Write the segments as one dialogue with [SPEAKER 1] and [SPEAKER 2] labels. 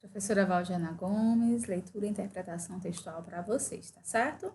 [SPEAKER 1] Professora Valdiana Gomes, leitura e interpretação textual para vocês, tá certo?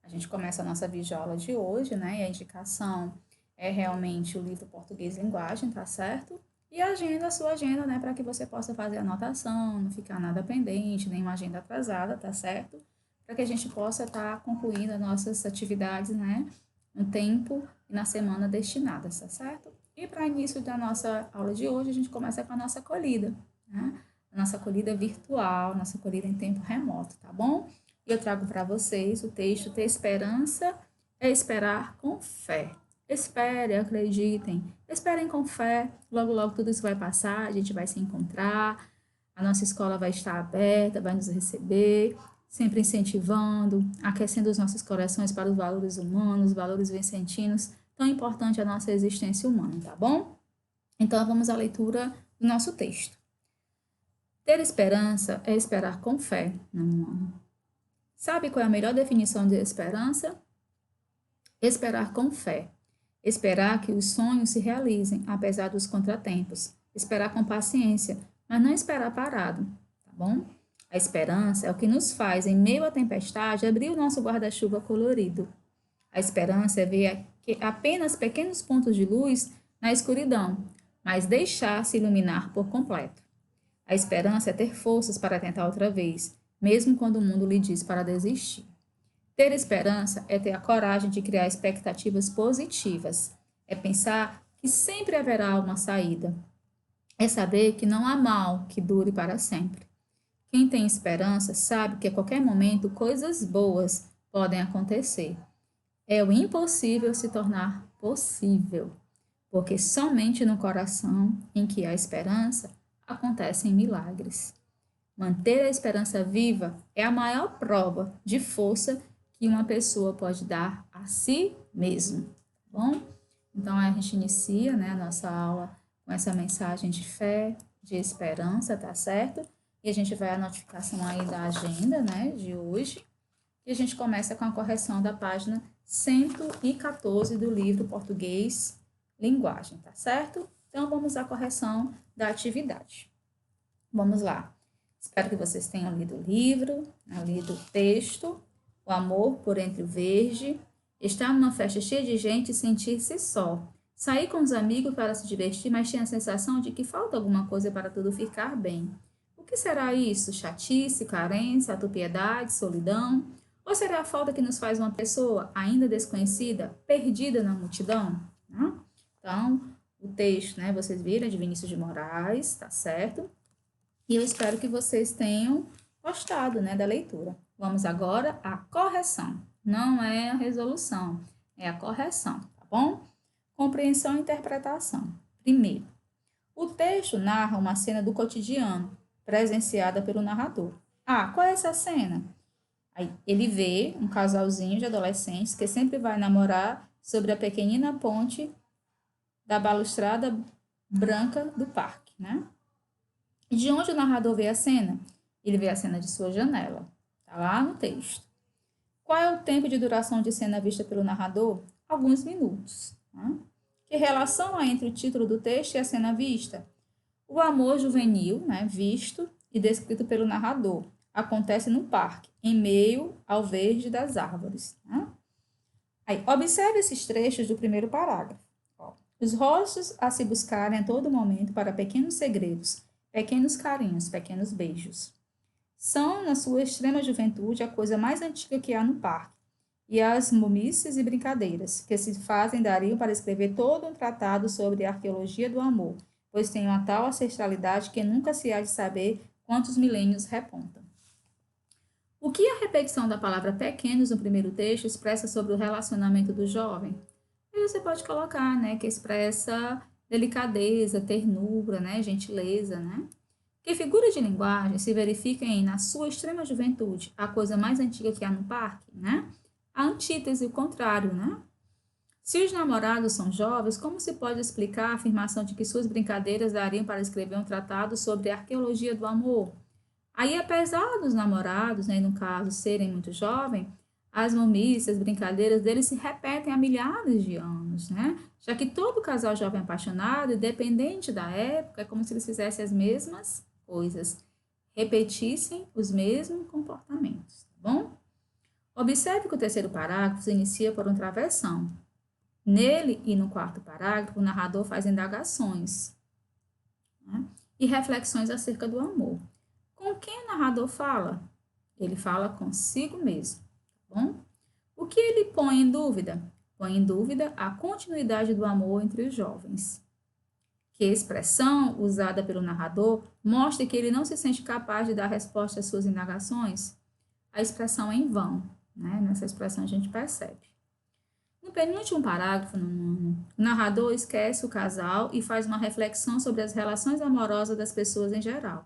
[SPEAKER 1] A gente começa a nossa videoaula de hoje, né? E a indicação é realmente o livro Português e Linguagem, tá certo? E a sua agenda, né? Para que você possa fazer anotação, não ficar nada pendente, nenhuma agenda atrasada, tá certo? Para que a gente possa estar concluindo as nossas atividades, né? No tempo e na semana destinadas, tá certo? E para início da nossa aula de hoje, a gente começa com a nossa acolhida, né? Nossa acolhida virtual, nossa acolhida em tempo remoto, tá bom? E eu trago para vocês o texto Ter esperança é esperar com fé. Espere, acreditem, esperem com fé, logo, logo tudo isso vai passar, a gente vai se encontrar, a nossa escola vai estar aberta, vai nos receber, sempre incentivando, aquecendo os nossos corações para os valores humanos, valores vicentinos, tão importante a nossa existência humana, tá bom? Então, vamos à leitura do nosso texto. Ter esperança é esperar com fé, não humano. Sabe qual é a melhor definição de esperança? Esperar com fé. Esperar que os sonhos se realizem, apesar dos contratempos. Esperar com paciência, mas não esperar parado, tá bom? A esperança é o que nos faz, em meio à tempestade, abrir o nosso guarda-chuva colorido. A esperança é ver apenas pequenos pontos de luz na escuridão, mas deixar-se iluminar por completo. A esperança é ter forças para tentar outra vez, mesmo quando o mundo lhe diz para desistir. Ter esperança é ter a coragem de criar expectativas positivas. É pensar que sempre haverá uma saída. É saber que não há mal que dure para sempre. Quem tem esperança sabe que a qualquer momento coisas boas podem acontecer. É o impossível se tornar possível, porque somente no coração em que há esperança acontecem milagres. Manter a esperança viva é a maior prova de força que uma pessoa pode dar a si mesmo, tá bom? Então, a gente inicia, né, a nossa aula com essa mensagem de fé, de esperança, tá certo? E a gente vai à notificação aí da agenda, né, de hoje. E a gente começa com a correção da página 114 do livro Português Linguagem, tá certo? Então, vamos à correção da atividade. Vamos lá. Espero que vocês tenham lido o livro, lido o texto, o amor por entre o verde, estar numa festa cheia de gente e sentir-se só. Sair com os amigos para se divertir, mas tinha a sensação de que falta alguma coisa para tudo ficar bem. O que será isso? Chatice, carência, autopiedade, solidão? Ou será a falta que nos faz uma pessoa ainda desconhecida, perdida na multidão? Então, o texto, né, vocês viram, é de Vinícius de Moraes, tá certo? E eu espero que vocês tenham gostado, né, da leitura. Vamos agora à correção. Não é a resolução, é a correção, tá bom? Compreensão e interpretação. Primeiro, o texto narra uma cena do cotidiano, presenciada pelo narrador. Qual é essa cena? Aí, ele vê um casalzinho de adolescentes que sempre vai namorar sobre a pequenina ponte da balustrada branca do parque, né? E de onde o narrador vê a cena? Ele vê a cena de sua janela. Está lá no texto. Qual é o tempo de duração de cena vista pelo narrador? Alguns minutos. Que relação há entre o título do texto e a cena vista? O amor juvenil, visto e descrito pelo narrador, acontece no parque, em meio ao verde das árvores. Aí, observe esses trechos do primeiro parágrafo. Os rostos a se buscarem a todo momento para pequenos segredos, pequenos carinhos, pequenos beijos. São, na sua extrema juventude, a coisa mais antiga que há no parque, e as momices e brincadeiras que se fazem dariam para escrever todo um tratado sobre a arqueologia do amor, pois tem uma tal ancestralidade que nunca se há de saber quantos milênios repontam. O que a repetição da palavra pequenos no primeiro texto expressa sobre o relacionamento do jovem? E você pode colocar, que expressa delicadeza, ternura, gentileza, Que figura de linguagem se verifica em, na sua extrema juventude, a coisa mais antiga que há no parque, A antítese, o contrário, Se os namorados são jovens, como se pode explicar a afirmação de que suas brincadeiras dariam para escrever um tratado sobre a arqueologia do amor? Aí, apesar dos namorados, no caso, serem muito jovens, as momícias, as brincadeiras deles se repetem há milhares de anos, Já que todo casal jovem apaixonado, independente da época, é como se eles fizessem as mesmas coisas, repetissem os mesmos comportamentos, tá bom? Observe que o terceiro parágrafo se inicia por uma travessão. Nele e no quarto parágrafo, o narrador faz indagações, né, e reflexões acerca do amor. Com quem o narrador fala? Ele fala consigo mesmo, tá bom? O que ele põe em dúvida? Põe em dúvida a continuidade do amor entre os jovens. Que a expressão usada pelo narrador mostra que ele não se sente capaz de dar resposta às suas indagações? A expressão é em vão, né? Nessa expressão a gente percebe. No penúltimo parágrafo, o narrador esquece o casal e faz uma reflexão sobre as relações amorosas das pessoas em geral.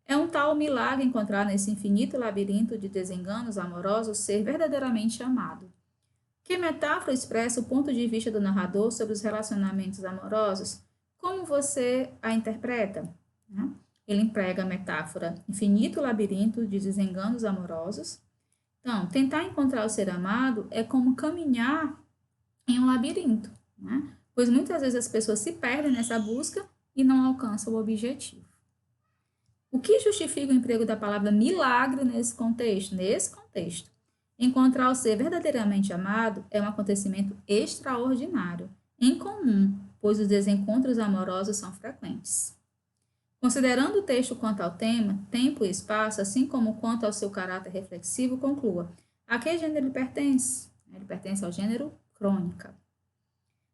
[SPEAKER 1] É um tal milagre encontrar nesse infinito labirinto de desenganos amorosos ser verdadeiramente amado. Que metáfora expressa o ponto de vista do narrador sobre os relacionamentos amorosos? Como você a interpreta? Ele emprega a metáfora infinito labirinto de desenganos amorosos. Então, tentar encontrar o ser amado é como caminhar em um labirinto, né? Pois muitas vezes as pessoas se perdem nessa busca e não alcançam o objetivo. O que justifica o emprego da palavra milagre nesse contexto? Nesse contexto, encontrar o ser verdadeiramente amado é um acontecimento extraordinário, incomum, pois os desencontros amorosos são frequentes. Considerando o texto quanto ao tema, tempo e espaço, assim como quanto ao seu caráter reflexivo, conclua: a que gênero ele pertence? Ele pertence ao gênero crônica.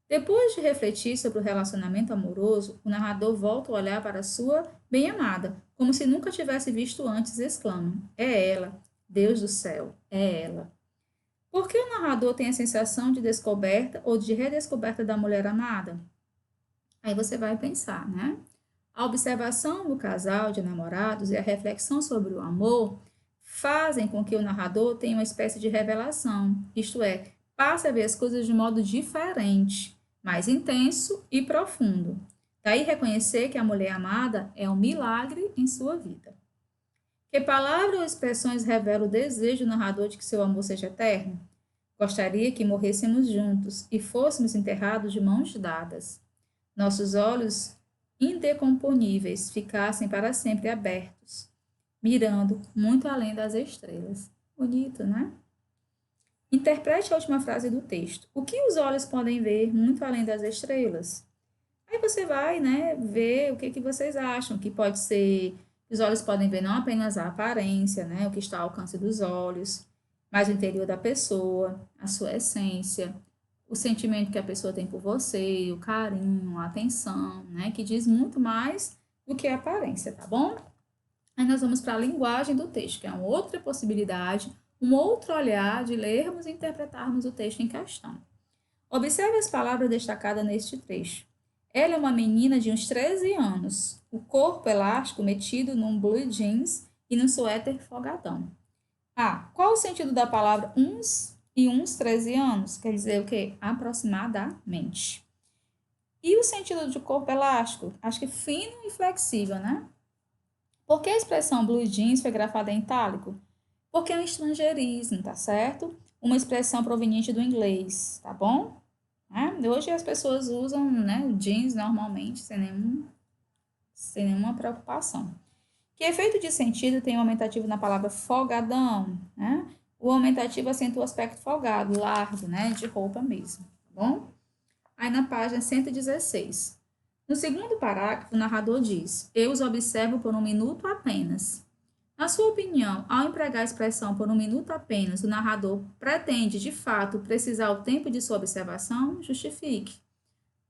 [SPEAKER 1] Depois de refletir sobre o relacionamento amoroso, o narrador volta a olhar para sua bem-amada, como se nunca tivesse visto antes, e exclama: é ela, Deus do céu, é ela. Por que o narrador tem a sensação de descoberta ou de redescoberta da mulher amada? Aí você vai pensar, né? A observação do casal de namorados e a reflexão sobre o amor fazem com que o narrador tenha uma espécie de revelação, isto é, passe a ver as coisas de modo diferente, mais intenso e profundo. Daí reconhecer que a mulher amada é um milagre em sua vida. Que palavras ou expressões revelam o desejo do narrador de que seu amor seja eterno? Gostaria que morrêssemos juntos e fôssemos enterrados de mãos dadas. Nossos olhos indecomponíveis ficassem para sempre abertos, mirando muito além das estrelas. Bonito, né? Interprete a última frase do texto. O que os olhos podem ver muito além das estrelas? Aí você vai, né, ver o que vocês acham, que pode ser, os olhos podem ver não apenas a aparência, né, o que está ao alcance dos olhos, mas o interior da pessoa, a sua essência, o sentimento que a pessoa tem por você, o carinho, a atenção, né, que diz muito mais do que a aparência, tá bom? Aí nós vamos para a linguagem do texto, que é uma outra possibilidade, um outro olhar de lermos e interpretarmos o texto em questão. Observe as palavras destacadas neste trecho. Ela é uma menina de uns 13 anos, o corpo elástico metido num blue jeans e num suéter folgadão. Qual o sentido da palavra uns e uns 13 anos? Quer dizer o quê? Aproximadamente. E o sentido de corpo elástico? Acho que fino e flexível, né? Por que a expressão blue jeans foi grafada em itálico? Porque é um estrangeirismo, tá certo? Uma expressão proveniente do inglês, tá bom? Hoje as pessoas usam, né, o jeans normalmente, sem nenhuma preocupação. Que efeito de sentido tem o aumentativo na palavra folgadão? Né? O aumentativo acentua o aspecto folgado, largo, né, de roupa mesmo, tá bom? Aí na página 116. No segundo parágrafo, o narrador diz: eu os observo por um minuto apenas. Na sua opinião, ao empregar a expressão por um minuto apenas, o narrador pretende, de fato, precisar o tempo de sua observação? Justifique.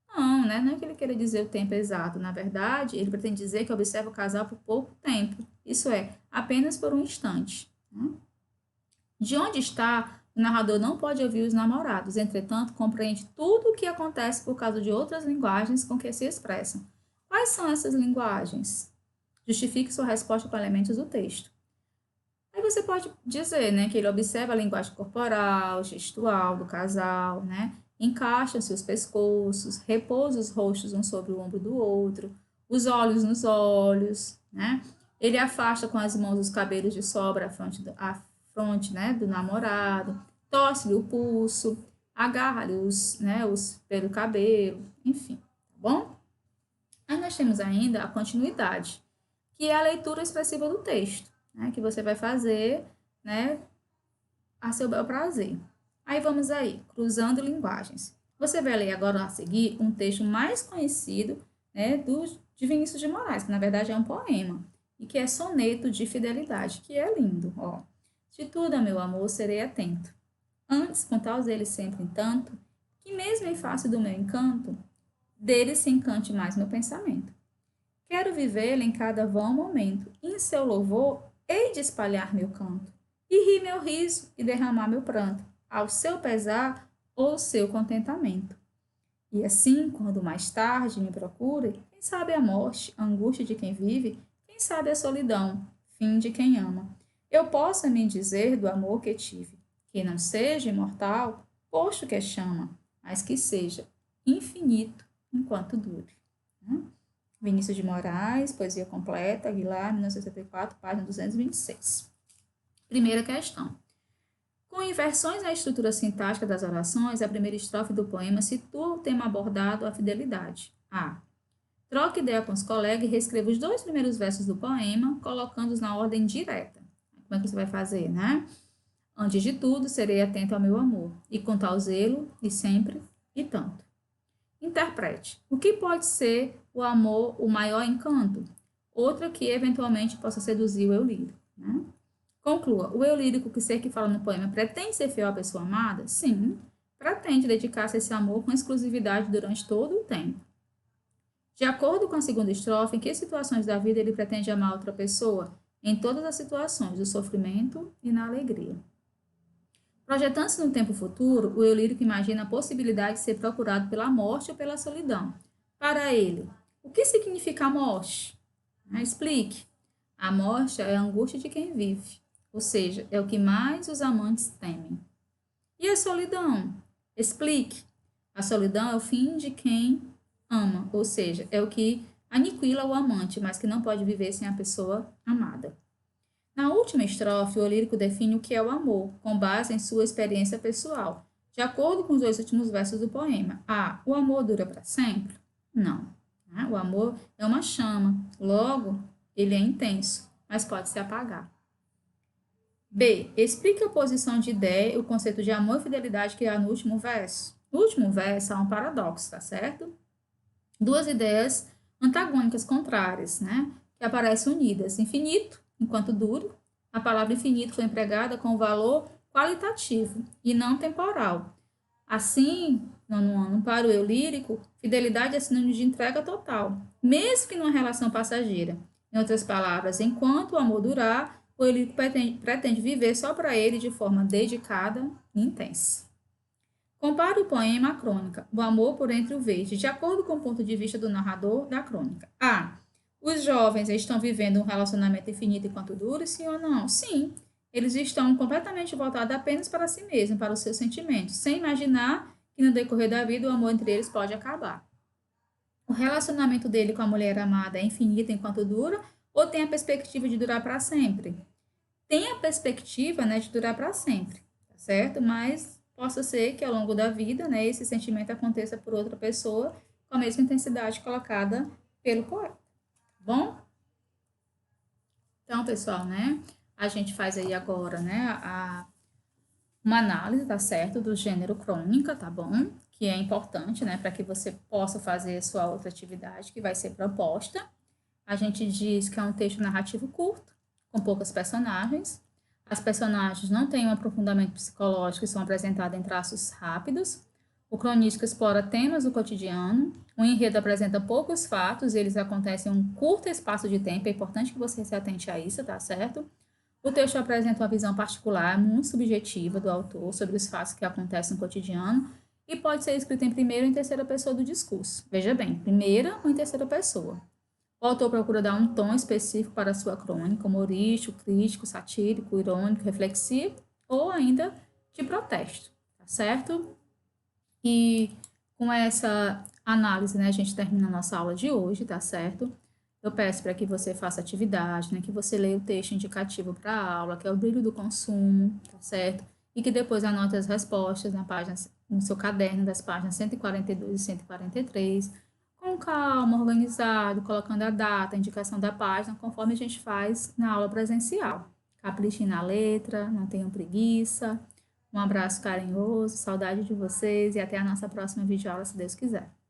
[SPEAKER 1] Não, né? Não é que ele queira dizer o tempo exato. Na verdade, ele pretende dizer que observa o casal por pouco tempo. Isso é, apenas por um instante. De onde está, o narrador não pode ouvir os namorados. Entretanto, compreende tudo o que acontece por causa de outras linguagens com que se expressam. Quais são essas linguagens? Justifique sua resposta com elementos do texto. Aí você pode dizer, né, que ele observa a linguagem corporal, gestual do casal, né? Encaixam-se os pescoços, repousa os rostos um sobre o ombro do outro, os olhos nos olhos, né? Ele afasta com as mãos os cabelos de sobra a fronte, né, do namorado, torce-lhe o pulso, agarra-lhe os pelo cabelo, enfim, tá bom? Aí nós temos ainda a continuidade, que é a leitura expressiva do texto, né, que você vai fazer, né, a seu bel prazer. Aí vamos aí, cruzando linguagens. Você vai ler agora a seguir um texto mais conhecido, né, de Vinícius de Moraes, que na verdade é um poema, e que é Soneto de Fidelidade, que é lindo, ó. De tudo, meu amor, serei atento. Antes, com tais ele sempre entanto, que mesmo em face do meu encanto, dele se encante mais meu pensamento. Quero vivê-lo em cada vão momento, e em seu louvor hei de espalhar meu canto, e rir meu riso e derramar meu pranto, ao seu pesar ou seu contentamento. E assim, quando mais tarde me procure, quem sabe a morte, a angústia de quem vive, quem sabe a solidão, fim de quem ama. Eu possa me dizer do amor que tive, que não seja imortal, posto que chama, mas que seja infinito enquanto dure. Vinícius de Moraes, Poesia Completa, Aguilar, 1964, página 226. Primeira questão. Com inversões na estrutura sintática das orações, a primeira estrofe do poema situa o tema abordado, a fidelidade. A. Troque ideia com os colegas e reescreva os 2 primeiros versos do poema, colocando-os na ordem direta. Como é que você vai fazer, né? Antes de tudo, serei atento ao meu amor, e com tal zelo, e sempre, e tanto. Interprete. O que pode ser o amor, o maior encanto? Outra que eventualmente possa seduzir o eu lírico, né? Conclua. O eu lírico que ser que fala no poema pretende ser fiel à pessoa amada? Sim. Pretende dedicar-se a esse amor com exclusividade durante todo o tempo. De acordo com a segunda estrofe, em que situações da vida ele pretende amar outra pessoa? Em todas as situações, do sofrimento e na alegria. Projetando-se no tempo futuro, o eu lírico imagina a possibilidade de ser procurado pela morte ou pela solidão. Para ele, o que significa a morte? Explique. A morte é a angústia de quem vive, ou seja, é o que mais os amantes temem. E a solidão? Explique. A solidão é o fim de quem ama, ou seja, é o que aniquila o amante, mas que não pode viver sem a pessoa amada. Na última estrofe, o lírico define o que é o amor, com base em sua experiência pessoal, de acordo com os 2 últimos versos do poema. A. O amor dura para sempre? Não. O amor é uma chama, logo, ele é intenso, mas pode se apagar. B. Explique a oposição de ideia e o conceito de amor e fidelidade que há no último verso. No último verso há um paradoxo, tá certo? 2 ideias antagônicas, contrárias, né? Que aparecem unidas. Infinito, enquanto dure. A palavra infinito foi empregada com valor qualitativo e não temporal. Assim, no ano para o eu lírico, fidelidade é sinônimo de entrega total, mesmo que numa relação passageira. Em outras palavras, enquanto o amor durar, o eu lírico pretende viver só para ele de forma dedicada e intensa. Compare o poema à crônica, O Amor por Entre o Verde, de acordo com o ponto de vista do narrador da crônica. A. Os jovens estão vivendo um relacionamento infinito enquanto dura, sim ou não? Sim. Eles estão completamente voltados apenas para si mesmos, para os seus sentimentos, sem imaginar que no decorrer da vida o amor entre eles pode acabar. O relacionamento dele com a mulher amada é infinito enquanto dura ou tem a perspectiva de durar para sempre? Tem a perspectiva, né, de durar para sempre, tá certo? Mas possa ser que ao longo da vida, né, esse sentimento aconteça por outra pessoa com a mesma intensidade colocada pelo poeta. Bom? Então, pessoal, né, a gente faz aí agora, né, uma análise, tá certo, do gênero crônica, tá bom? Que é importante, né, para que você possa fazer a sua outra atividade que vai ser proposta. A gente diz que é um texto narrativo curto, com poucas personagens. As personagens não têm um aprofundamento psicológico e são apresentadas em traços rápidos. O cronista explora temas do cotidiano. O enredo apresenta poucos fatos e eles acontecem em um curto espaço de tempo. É importante que você se atente a isso, tá certo? O texto apresenta uma visão particular, muito subjetiva do autor sobre os fatos que acontecem no cotidiano e pode ser escrito em primeira ou em terceira pessoa do discurso. Veja bem, primeira ou em terceira pessoa. O autor procura dar um tom específico para a sua crônica, humorístico, crítico, satírico, irônico, reflexivo ou ainda de protesto, tá certo? E com essa análise, né, a gente termina a nossa aula de hoje, tá certo? Eu peço para que você faça atividade, né, que você leia o texto indicativo para a aula, que é o brilho do consumo, tá certo? E que depois anote as respostas na página, no seu caderno das páginas 142 e 143, com com calma, organizado, colocando a data, a indicação da página, conforme a gente faz na aula presencial. Caprichem na letra, não tenham preguiça. Um abraço carinhoso, saudade de vocês e até a nossa próxima videoaula, se Deus quiser.